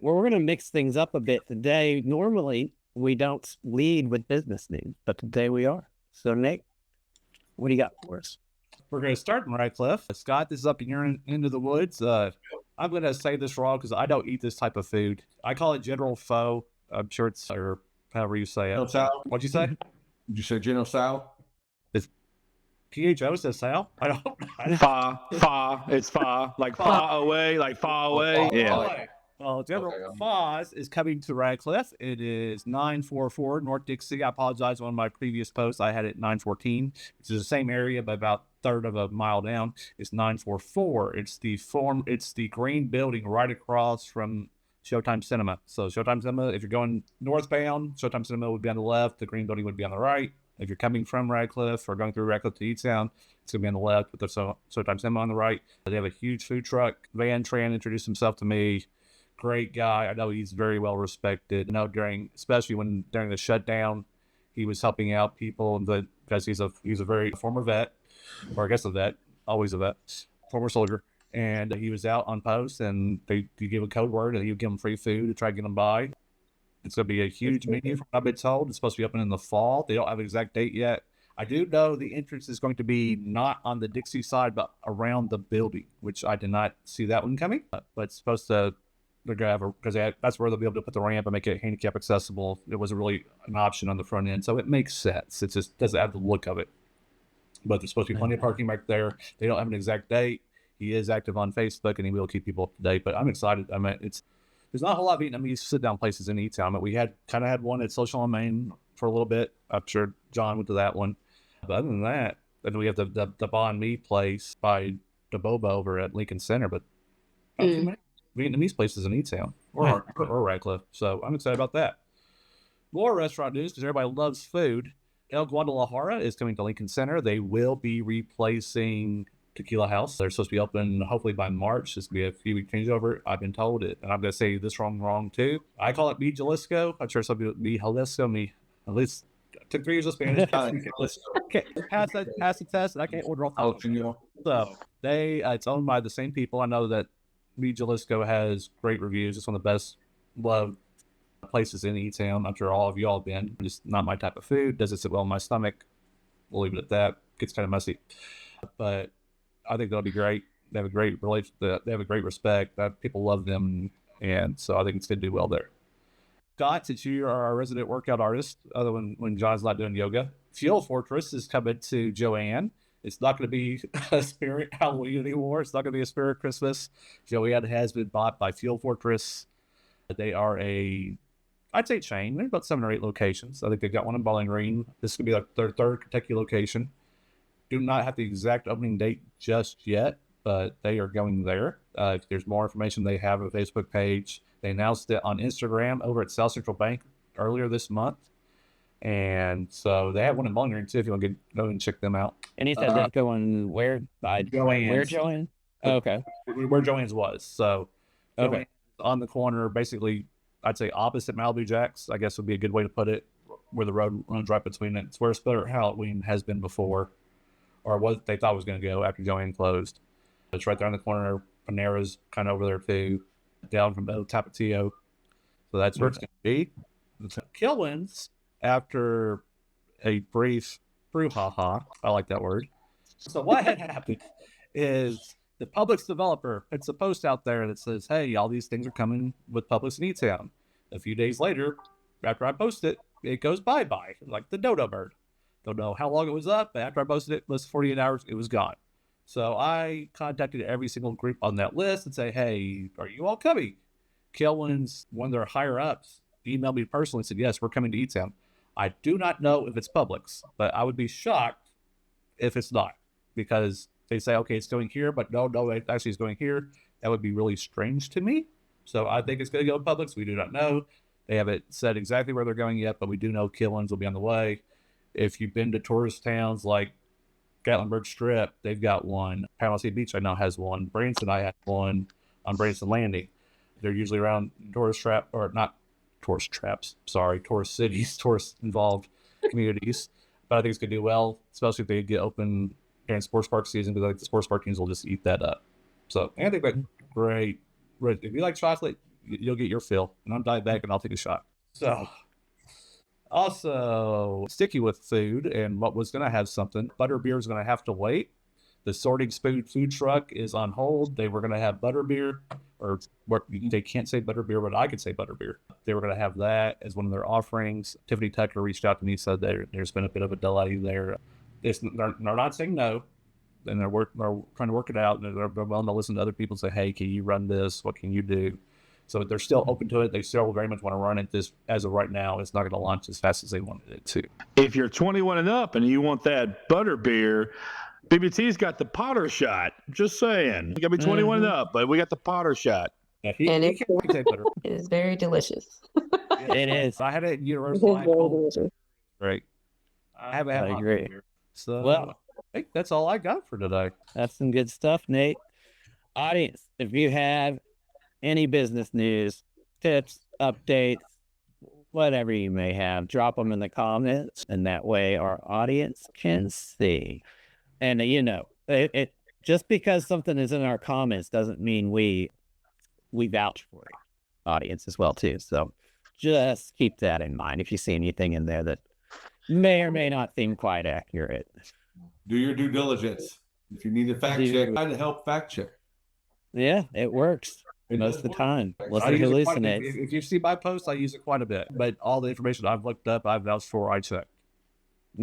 Well, we're going to mix things up a bit today. Normally, we don't lead with business names, but today we are. So, Nick, what do you got for us? We're going to start in Radcliff. Scott, this is up here into the woods. I'm going to say this wrong because I don't eat this type of food. I call it General Pho. I'm sure it's, or however you say it. General Sal? What'd you say? Did you say General Sal? PHO says Sal? I don't. Fa. It's fa. Like far away, like far away. Yeah. Well, General Foz is coming to Radcliff. It is 944 North Dixie. I apologize. On my previous post, I had it 914. It's the same area, but about a third of a mile down. It's 944. It's the green building right across from Showtime Cinema. So Showtime Cinema, if you're going northbound, Showtime Cinema would be on the left. The green building would be on the right. If you're coming from Radcliff or going through Radcliff to E-Town, it's going to be on the left with the Showtime Cinema on the right. They have a huge food truck. Van Tran introduced himself to me. Great guy. I know he's very well respected. I know especially during the shutdown, he was helping out people because he's a very former vet, or I guess a vet, always a vet, former soldier. And he was out on post, and you give a code word, and he would give them free food to try to get them by. It's going to be a huge menu from what I've been told. It's supposed to be open in the fall. They don't have an exact date yet. I do know the entrance is going to be not on the Dixie side, but around the building, which I did not see that one coming. But it's supposed to, they're going to have because that's where they'll be able to put the ramp and make it handicap accessible. It wasn't really an option on the front end, so it makes sense. It just doesn't have the look of it. But there's supposed to be plenty of parking back there. They don't have an exact date. He is active on Facebook, and he will keep people up to date. But I'm excited. I mean, there's not a whole lot of Vietnamese sit-down places in E-Town. We had one at Social on Main for a little bit. I'm sure John went to that one. But other than that, then we have the Banh Mi place by the Boba over at Lincoln Center. But not too many Vietnamese places in E-Town or Radcliff. So I'm excited about that. More restaurant news because everybody loves food. El Guadalajara is coming to Lincoln Center. They will be replacing Tequila House. They're supposed to be open hopefully by March. This will be a few week changeover. I've been told it, and I'm going to say this wrong too. I call it Mi Jalisco. I'm sure some people Mi Jalisco. At least took 3 years of Spanish. Okay, pass the test. And I can't order all. So it's owned by the same people. I know that Mi Jalisco has great reviews. It's one of the best loved places in E-Town. I'm sure all of y'all have been. Just not my type of food. Doesn't sit well in my stomach. We'll leave it at that. Gets kind of messy, but I think that'll be great. They have a great relation. They have a great respect. People love them, and so I think it's going to do well there. Scott, since you are our resident workout artist, other than when John's not doing yoga, Fuel Fortress is coming to Joann. It's not going to be a Spirit Halloween anymore. It's not going to be a Spirit Christmas. Joann has been bought by Fuel Fortress. They are I'd say chain. There's about 7 or 8 locations. I think they've got one in Bowling Green. This could be like their third Kentucky location. Do not have the exact opening date just yet, but they are going there. If there's more information, they have a Facebook page. They announced it on Instagram over at South Central Bank earlier this month. And so they have one in Bowling Green too, if you want to go and check them out. And he said they're going where? Joann. Where Joann? Oh, okay. Where Joann's was. So okay. On the corner, basically, I'd say opposite Malibu Jack's, I guess would be a good way to put it, where the road runs right between it. It's where Spirit Halloween has been before, or what they thought was going to go after Joann closed. It's right there on the corner. Panera's kind of over there too, down from El Tapatio. So that's where it's going to be. Kilwins, after a brief brouhaha, I like that word. So what had happened is the Publix developer puts a post out there that says, hey, all these things are coming with Publix in E-Town. A few days later, after I post it, it goes bye-bye, like the dodo bird. Don't know how long it was up, but after I posted it, less than 48 hours, it was gone. So I contacted every single group on that list and say, hey, are you all coming? Kilwins, one of their higher-ups, emailed me personally and said, yes, we're coming to E-Town. I do not know if it's Publix, but I would be shocked if it's not, because they say, okay, it's going here, but no, it actually is going here. That would be really strange to me. So I think it's going to go to Publix. We do not know. They haven't said exactly where they're going yet, but we do know Kilwins will be on the way. If you've been to tourist towns like Gatlinburg Strip, they've got one. Panama City Beach, I know, has one. Branson, I have one on Branson Landing. They're usually around tourist cities, tourist-involved communities. But I think it's going to do well, especially if they get open during sports park season, because I think the sports park teams will just eat that up. So, and they've got great. If you like chocolate, you'll get your fill. And I'm diabetic, and I'll take a shot. So, also sticking with food and what was going to have something, butterbeer is going to have to wait. The Sorting Spoon food truck is on hold. They were going to have butterbeer, or what they can't say butterbeer, but I can say butterbeer. They were going to have that as one of their offerings. Tiffany Tucker reached out to me, said there's been a bit of a delay there. They're not saying no, and they're trying to work it out, and they're willing to listen to other people and say, hey, can you run this? What can you do? So they're still open to it. They still very much want to run it. This, as of right now, it's not going to launch as fast as they wanted it to. If you're 21 and up and you want that butterbeer, BBT's got the Potter shot. Just saying. You got to be 21 and up, but we got the Potter shot. Yeah, It it is very delicious. is. I had it at It is Universal. very delicious. Great. I haven't had I hot agree. beer. So, Well, I think that's all I got for today. that's some good stuff, Nate. Audience, if you have any business news, tips, updates, whatever you may have, drop them in the comments, and that way our audience can see. And it just because something is in our comments doesn't mean we vouch for it. Audience as well too. So just keep that in mind if you see anything in there that may or may not seem quite accurate. Do your due diligence. If you need a fact check, try to help fact check. Yeah, it works It most does of the work. time. I Listen, use it quite- hallucinates. if you see my posts, I use it quite a bit. But all the information I've looked up, I've vouched for, I checked.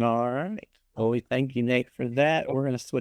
All right. Well, we thank you, Nate, for that. We're going to switch